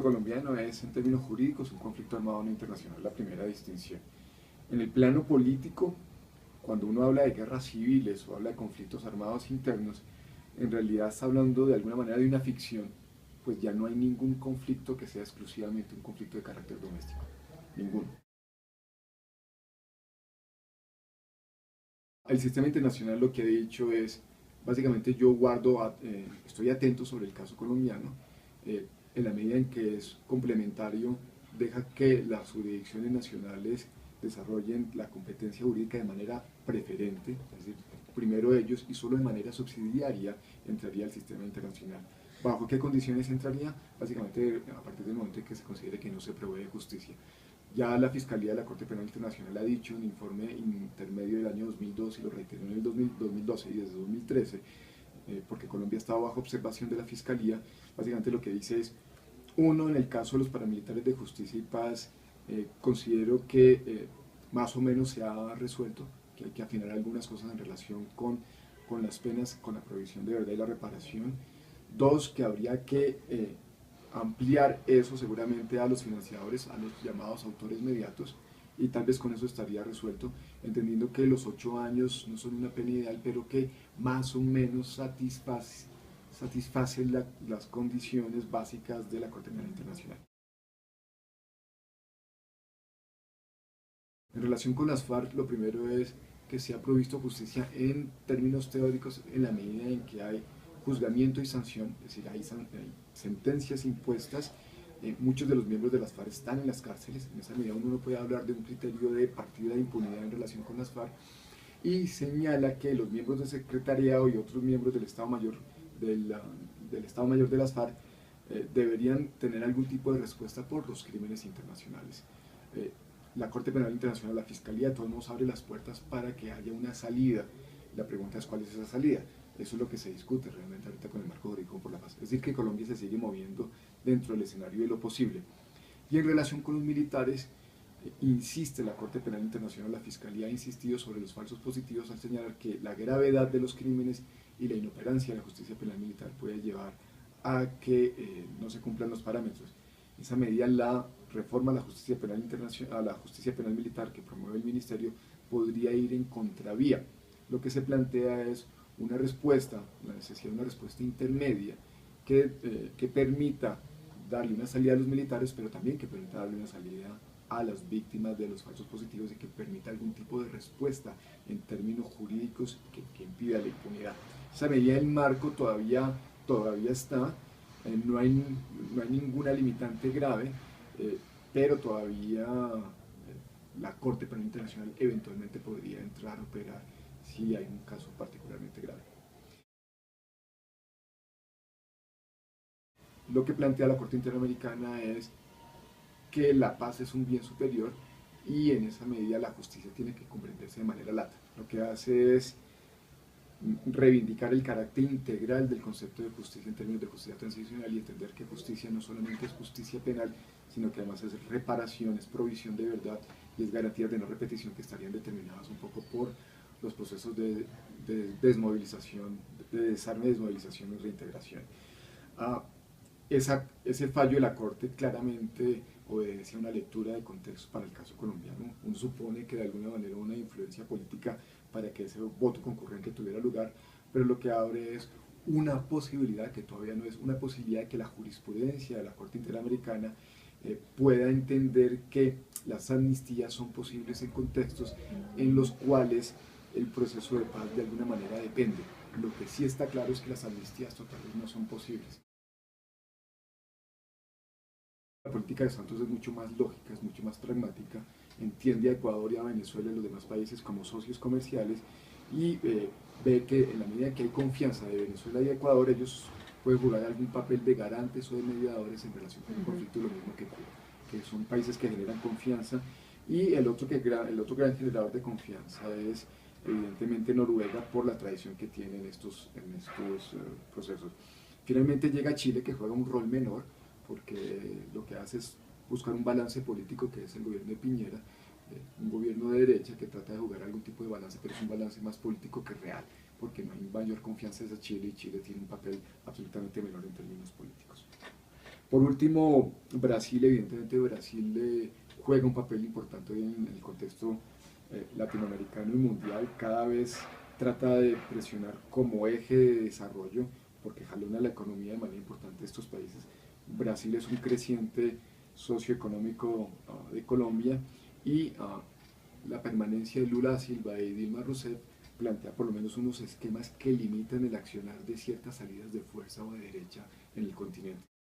Colombiano es, en términos jurídicos, un conflicto armado no internacional, la primera distinción. En el plano político, cuando uno habla de guerras civiles o habla de conflictos armados internos, en realidad está hablando de alguna manera de una ficción, pues ya no hay ningún conflicto que sea exclusivamente un conflicto de carácter doméstico, ninguno. El sistema internacional lo que ha dicho es, básicamente yo estoy atento sobre el caso colombiano, en la medida en que es complementario, deja que las jurisdicciones nacionales desarrollen la competencia jurídica de manera preferente, es decir, primero ellos y solo de manera subsidiaria entraría al sistema internacional. ¿Bajo qué condiciones entraría? Básicamente a partir del momento en que se considere que no se provee justicia. Ya la Fiscalía de la Corte Penal Internacional ha dicho en un informe intermedio del año 2012, y lo reiteró en el 2012 y desde 2013, porque Colombia estaba bajo observación de la Fiscalía, básicamente lo que dice es, uno, en el caso de los paramilitares de justicia y paz, considero que más o menos se ha resuelto, que hay que afinar algunas cosas en relación con las penas, con la provisión de verdad y la reparación. Dos, que habría que ampliar eso seguramente a los financiadores, a los llamados autores mediatos, y tal vez con eso estaría resuelto, entendiendo que los 8 años no son una pena ideal, pero que más o menos satisface las condiciones básicas de la Corte Penal Internacional. En relación con las FARC, lo primero es que se ha provisto justicia en términos teóricos en la medida en que hay juzgamiento y sanción, es decir, hay sentencias impuestas. Muchos de los miembros de las FARC están en las cárceles, en esa medida uno no puede hablar de un criterio de partida de impunidad en relación con las FARC, y señala que los miembros del secretariado y otros miembros del Estado Mayor del Estado Mayor de las FARC deberían tener algún tipo de respuesta por los crímenes internacionales. La Corte Penal Internacional, la Fiscalía, de todos modos abre las puertas para que haya una salida. La pregunta es cuál es esa salida. Eso es lo que se discute realmente ahorita con el marco jurídico por la paz. Es decir, que Colombia se sigue moviendo dentro del escenario de lo posible. Y en relación con los militares, insiste la Corte Penal Internacional, la Fiscalía ha insistido sobre los falsos positivos al señalar que la gravedad de los crímenes y la inoperancia de la justicia penal militar puede llevar a que no se cumplan los parámetros. En esa medida, la reforma a la justicia penal internacional, a la justicia penal militar que promueve el Ministerio podría ir en contravía. Lo que se plantea es una respuesta, la necesidad de una respuesta intermedia que permita darle una salida a los militares, pero también que permita darle una salida a las víctimas de los falsos positivos y que permita algún tipo de respuesta en términos jurídicos que impida la impunidad. Esa medida del marco todavía está, no hay ninguna limitante grave, pero todavía la Corte Penal Internacional eventualmente podría entrar a operar si hay un caso particularmente grave. Lo que plantea la Corte Interamericana es que la paz es un bien superior y en esa medida la justicia tiene que comprenderse de manera lata. Lo que hace es reivindicar el carácter integral del concepto de justicia en términos de justicia transicional y entender que justicia no solamente es justicia penal, sino que además es reparación, es provisión de verdad y es garantías de no repetición que estarían determinadas un poco por los procesos de desmovilización, de desarme, desmovilización y reintegración. Ah, ese fallo de la Corte claramente obedece a una lectura de contexto para el caso colombiano. Uno supone que de alguna manera una influencia política para que ese voto concurrente tuviera lugar, pero lo que abre es una posibilidad, que todavía no es una posibilidad, de que la jurisprudencia de la Corte Interamericana pueda entender que las amnistías son posibles en contextos en los cuales el proceso de paz de alguna manera depende. Lo que sí está claro es que las amnistías totales no son posibles. La política de Santos es mucho más lógica, es mucho más pragmática, entiende a Ecuador y a Venezuela y los demás países como socios comerciales y ve que en la medida que hay confianza de Venezuela y Ecuador, ellos pueden jugar algún papel de garantes o de mediadores en relación con el conflicto, lo mismo que Cuba, que son países que generan confianza. Y el otro gran generador de confianza es evidentemente Noruega, por la tradición que tiene en estos procesos. Finalmente llega Chile, que juega un rol menor, porque lo que hace es buscar un balance político, que es el gobierno de Piñera, un gobierno de derecha que trata de jugar algún tipo de balance, pero es un balance más político que real, porque no hay mayor confianza hacia Chile y Chile tiene un papel absolutamente menor en términos políticos. Por último, Brasil, evidentemente Brasil juega un papel importante hoy en el contexto latinoamericano y mundial. Cada vez trata de presionar como eje de desarrollo, porque jalona la economía de manera importante de estos países. Brasil es un creciente socioeconómico de Colombia y la permanencia de Lula da Silva y Dilma Rousseff plantea por lo menos unos esquemas que limitan el accionar de ciertas salidas de fuerza o de derecha en el continente.